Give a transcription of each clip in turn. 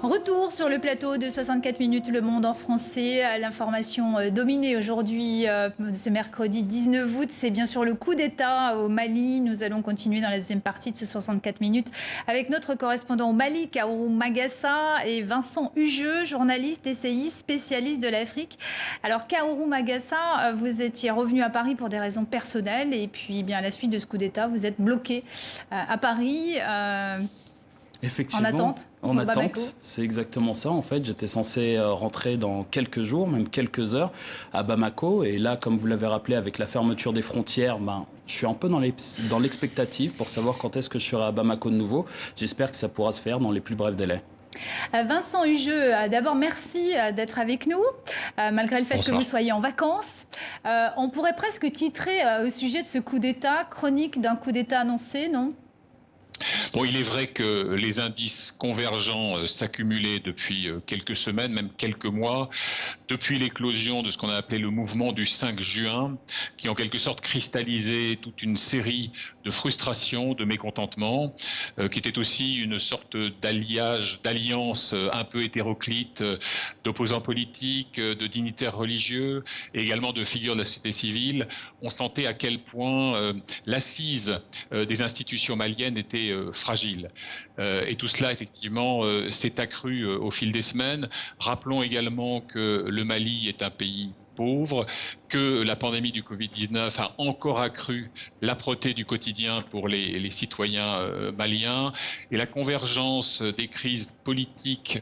Retour sur le plateau de 64 minutes Le Monde en français. L'information dominée aujourd'hui, ce mercredi 19 août, c'est bien sûr le coup d'État au Mali. Nous allons continuer dans la deuxième partie de ce 64 minutes avec notre correspondant au Mali, Kaourou Magassa, et Vincent Hugeux, journaliste, essayiste, spécialiste de l'Afrique. Alors Kaourou Magassa, vous étiez revenu à Paris pour des raisons personnelles et puis bien à la suite de ce coup d'État, vous êtes bloqué à Paris. Effectivement, en attente, c'est exactement ça. En fait, j'étais censé rentrer dans quelques jours, même quelques heures, à Bamako. Et là, comme vous l'avez rappelé, avec la fermeture des frontières, je suis un peu dans l'expectative pour savoir quand est-ce que je serai à Bamako de nouveau. J'espère que ça pourra se faire dans les plus brefs délais. Vincent Hugeux, d'abord merci d'être avec nous, malgré le fait que vous soyez en vacances. On pourrait presque titrer au sujet de ce coup d'État, chronique d'un coup d'État annoncé, non ? Bon, il est vrai que les indices convergents s'accumulaient depuis quelques semaines, même quelques mois, depuis l'éclosion de ce qu'on a appelé le mouvement du 5 juin, qui en quelque sorte cristallisait toute une série de frustrations, de mécontentements, qui était aussi une sorte d'alliance un peu hétéroclite d'opposants politiques, de dignitaires religieux et également de figures de la société civile. On sentait à quel point l'assise des institutions maliennes était fragile. Et tout cela, effectivement, s'est accru au fil des semaines. Rappelons également que le Mali est un pays pauvre, que la pandémie du Covid-19 a encore accru l'âpreté du quotidien pour les citoyens maliens, et la convergence des crises politiques,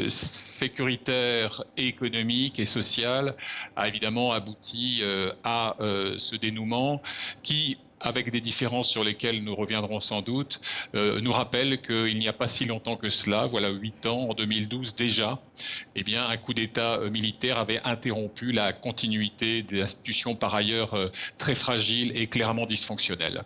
sécuritaires, économiques et sociales a évidemment abouti à ce dénouement qui, avec des différences sur lesquelles nous reviendrons sans doute, nous rappelle qu'il n'y a pas si longtemps que cela, voilà 8 ans, en 2012 déjà, eh bien, un coup d'État militaire avait interrompu la continuité des institutions par ailleurs très fragiles et clairement dysfonctionnelles.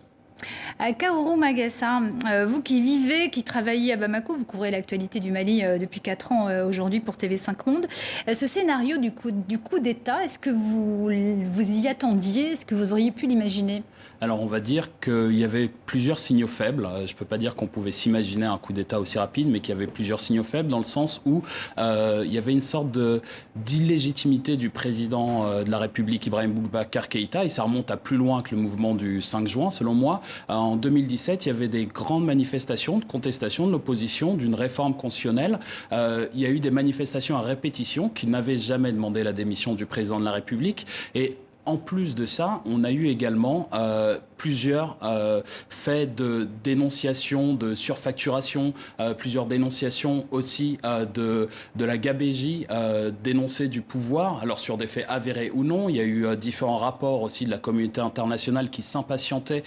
Kaourou Magassa, vous qui vivez, qui travaillez à Bamako, vous couvrez l'actualité du Mali depuis 4 ans aujourd'hui pour TV5 Monde. Ce scénario du coup d'État, est-ce que vous y attendiez? Est-ce que vous auriez pu l'imaginer? Alors on va dire qu'il y avait plusieurs signaux faibles. Je ne peux pas dire qu'on pouvait s'imaginer un coup d'État aussi rapide, mais qu'il y avait plusieurs signaux faibles dans le sens où il y avait une sorte d'illégitimité du président de la République, Ibrahim Boubacar Keïta, et ça remonte à plus loin que le mouvement du 5 juin, selon moi. En 2017, il y avait des grandes manifestations de contestation de l'opposition d'une réforme constitutionnelle. Il y a eu des manifestations à répétition qui n'avaient jamais demandé la démission du président de la République. Et en plus de ça, on a eu également plusieurs faits de dénonciation, de surfacturation, plusieurs dénonciations aussi de la gabegie dénoncée du pouvoir. Alors sur des faits avérés ou non, il y a eu différents rapports aussi de la communauté internationale qui s'impatientait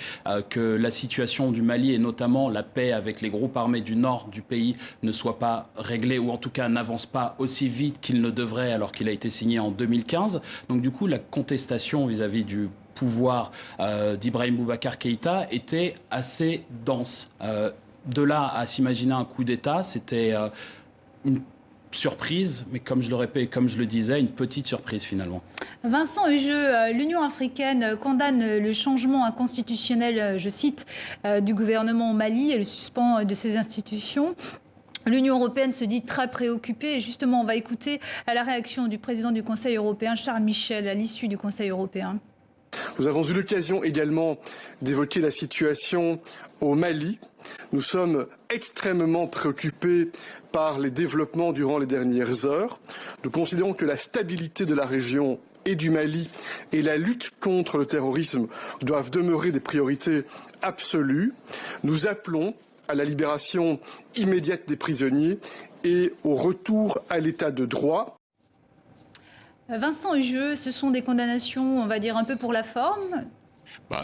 que la situation du Mali et notamment la paix avec les groupes armés du nord du pays ne soit pas réglée ou en tout cas n'avance pas aussi vite qu'il ne devrait alors qu'il a été signé en 2015. Donc du coup, la contestation vis-à-vis du pouvoir d'Ibrahim Boubacar Keïta était assez dense. De là à s'imaginer un coup d'État, c'était une surprise, mais comme je le répète, comme je le disais, une petite surprise finalement. Vincent Hugeux, l'Union africaine condamne le changement inconstitutionnel, je cite, du gouvernement au Mali et le suspens de ses institutions. L'Union européenne se dit très préoccupée et justement on va écouter la réaction du président du Conseil européen, Charles Michel, à l'issue du Conseil européen. Nous avons eu l'occasion également d'évoquer la situation au Mali. Nous sommes extrêmement préoccupés par les développements durant les dernières heures. Nous considérons que la stabilité de la région et du Mali et la lutte contre le terrorisme doivent demeurer des priorités absolues. Nous appelons à la libération immédiate des prisonniers et au retour à l'état de droit. Vincent Hugeux, ce sont des condamnations, on va dire, un peu pour la forme.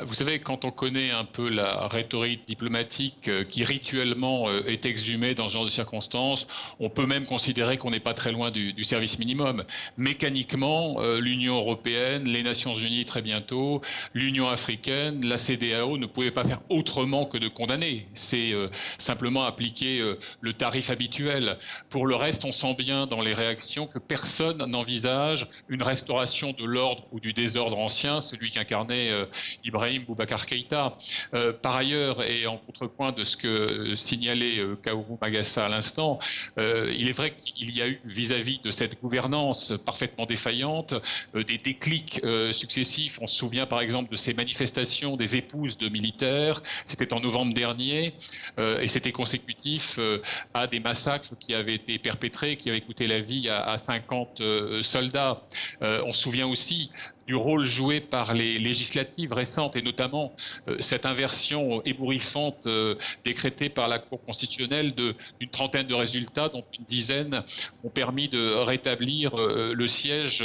Vous savez, quand on connaît un peu la rhétorique diplomatique qui rituellement est exhumée dans ce genre de circonstances, on peut même considérer qu'on n'est pas très loin du service minimum. Mécaniquement, l'Union européenne, les Nations unies très bientôt, l'Union africaine, la CEDEAO ne pouvaient pas faire autrement que de condamner. C'est simplement appliquer le tarif habituel. Pour le reste, on sent bien dans les réactions que personne n'envisage une restauration de l'ordre ou du désordre ancien, celui qu'incarnait Ibrahim Boubacar Keïta. Par ailleurs, et en contrepoint de ce que signalait Kaourou Magassa à l'instant, il est vrai qu'il y a eu vis-à-vis de cette gouvernance parfaitement défaillante des déclics successifs. On se souvient par exemple de ces manifestations des épouses de militaires. C'était en novembre dernier et c'était consécutif à des massacres qui avaient été perpétrés, qui avaient coûté la vie à 50 soldats. On se souvient aussi du rôle joué par les législatives récentes et notamment cette inversion ébouriffante décrétée par la Cour constitutionnelle d'une trentaine de résultats dont une dizaine ont permis de rétablir le siège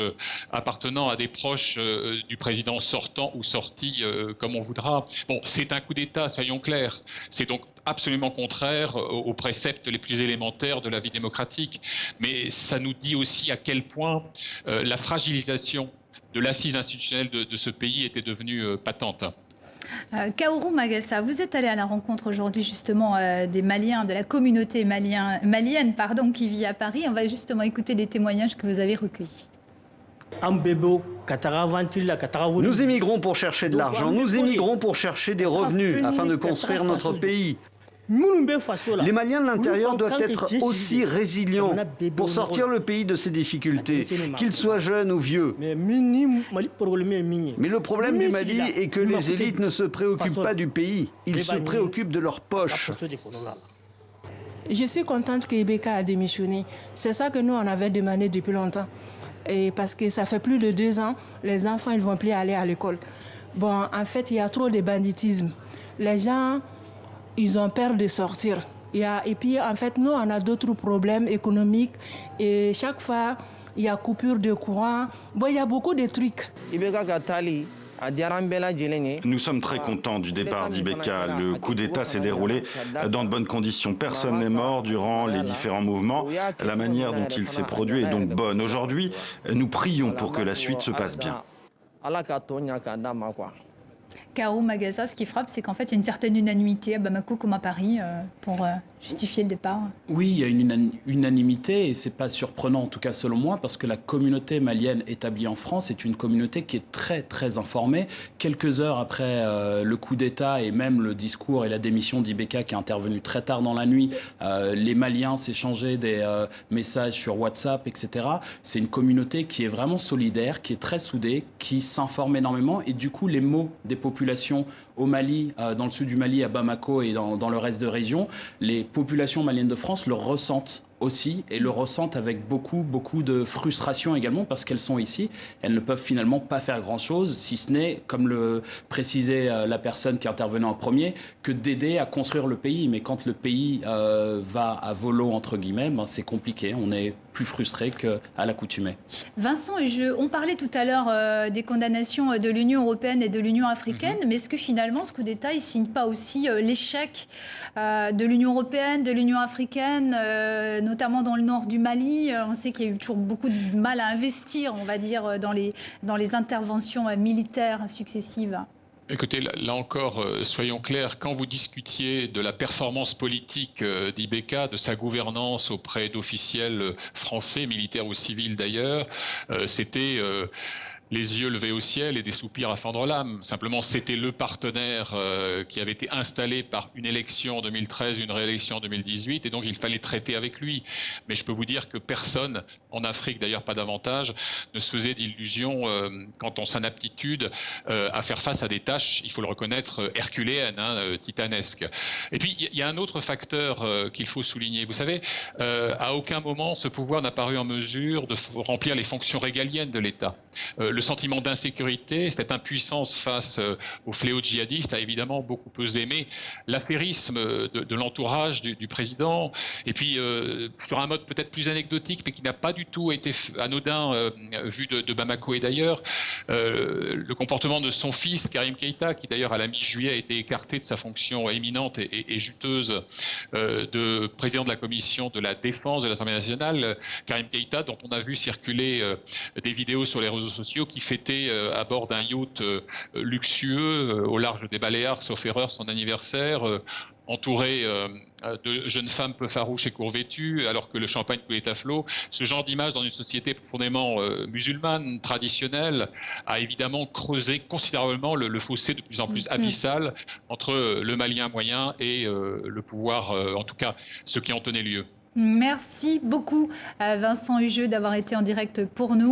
appartenant à des proches du président sortant ou sorti comme on voudra. Bon, c'est un coup d'État, soyons clairs. C'est donc absolument contraire aux préceptes les plus élémentaires de la vie démocratique. Mais ça nous dit aussi à quel point la fragilisation de l'assise institutionnelle de ce pays était devenue patente. Kaourou Magassa, vous êtes allé à la rencontre aujourd'hui justement des Maliens, de la communauté malienne qui vit à Paris. On va justement écouter les témoignages que vous avez recueillis. Nous émigrons pour chercher de l'argent, nous émigrons pour chercher des revenus afin de construire notre pays. Les Maliens de l'intérieur doivent être aussi résilients pour sortir le pays de ses difficultés, qu'ils soient jeunes ou vieux. Mais le problème du Mali est que les élites ne se préoccupent pas du pays, ils se préoccupent de leur poche. Je suis contente que Ibeka a démissionné. C'est ça que nous, on avait demandé depuis longtemps. Et parce que ça fait plus de 2 ans, les enfants ne vont plus aller à l'école. Bon, en fait, il y a trop de banditisme. Les gens, ils ont peur de sortir. Et puis, en fait, nous, on a d'autres problèmes économiques. Et chaque fois, il y a coupure de courant. Bon, il y a beaucoup de trucs. Nous sommes très contents du départ d'Ibeka. Le coup d'État s'est déroulé dans de bonnes conditions. Personne n'est mort durant les différents mouvements. La manière dont il s'est produit est donc bonne. Aujourd'hui, nous prions pour que la suite se passe bien. Kaourou Magassa, ce qui frappe, c'est qu'en fait, il y a une certaine unanimité à Bamako comme à Paris pour justifier le départ. Oui, il y a une unanimité et c'est pas surprenant, en tout cas selon moi, parce que la communauté malienne établie en France est une communauté qui est très très informée. Quelques heures après le coup d'État et même le discours et la démission d'Ibeka qui est intervenu très tard dans la nuit, les Maliens s'échangeaient des messages sur WhatsApp, etc. C'est une communauté qui est vraiment solidaire, qui est très soudée, qui s'informe énormément et du coup les mots des populations au Mali, dans le sud du Mali, à Bamako et dans le reste de région, les populations maliennes de France le ressentent aussi et le ressentent avec beaucoup de frustration également parce qu'elles sont ici. Elles ne peuvent finalement pas faire grand-chose si ce n'est, comme le précisait la personne qui intervenait en premier, que d'aider à construire le pays. Mais quand le pays va à volo, entre guillemets, ben, c'est compliqué. On est plus frustré qu'à l'accoutumée. Vincent, on parlait tout à l'heure des condamnations de l'Union européenne et de l'Union africaine, mais est-ce que finalement ce coup d'État ne signe pas aussi l'échec de l'Union européenne, de l'Union africaine, notamment dans le nord du Mali? On sait qu'il y a eu toujours beaucoup de mal à investir, on va dire, dans les interventions militaires successives. Écoutez, là encore, soyons clairs, quand vous discutiez de la performance politique d'Ibeka, de sa gouvernance auprès d'officiels français, militaires ou civils d'ailleurs, c'était les yeux levés au ciel et des soupirs à fendre l'âme. Simplement, c'était le partenaire qui avait été installé par une élection en 2013, une réélection en 2018, et donc il fallait traiter avec lui. Mais je peux vous dire que personne, en Afrique d'ailleurs pas davantage, ne se faisait d'illusions quant à son aptitude à faire face à des tâches, il faut le reconnaître, herculéennes, titanesques. Et puis, il y a un autre facteur qu'il faut souligner. Vous savez, à aucun moment, ce pouvoir n'a paru en mesure de remplir les fonctions régaliennes de l'État. Le sentiment d'insécurité, cette impuissance face aux fléaux djihadistes a évidemment beaucoup pesé. Mais l'affairisme de l'entourage du président, et puis sur un mode peut-être plus anecdotique, mais qui n'a pas du tout été anodin vu de Bamako et d'ailleurs, le comportement de son fils, Karim Keïta, qui d'ailleurs à la mi-juillet a été écarté de sa fonction éminente et juteuse de président de la commission de la défense de l'Assemblée nationale, Karim Keïta, dont on a vu circuler des vidéos sur les réseaux sociaux, qui fêtait à bord d'un yacht luxueux au large des Baléares, sauf erreur, son anniversaire. entouré de jeunes femmes peu farouches et court-vêtues, alors que le champagne coulait à flot. Ce genre d'image dans une société profondément musulmane, traditionnelle, a évidemment creusé considérablement le fossé de plus en plus abyssal entre le Malien moyen et le pouvoir, en tout cas ceux qui en tenaient lieu. Merci beaucoup Vincent Hugeux d'avoir été en direct pour nous.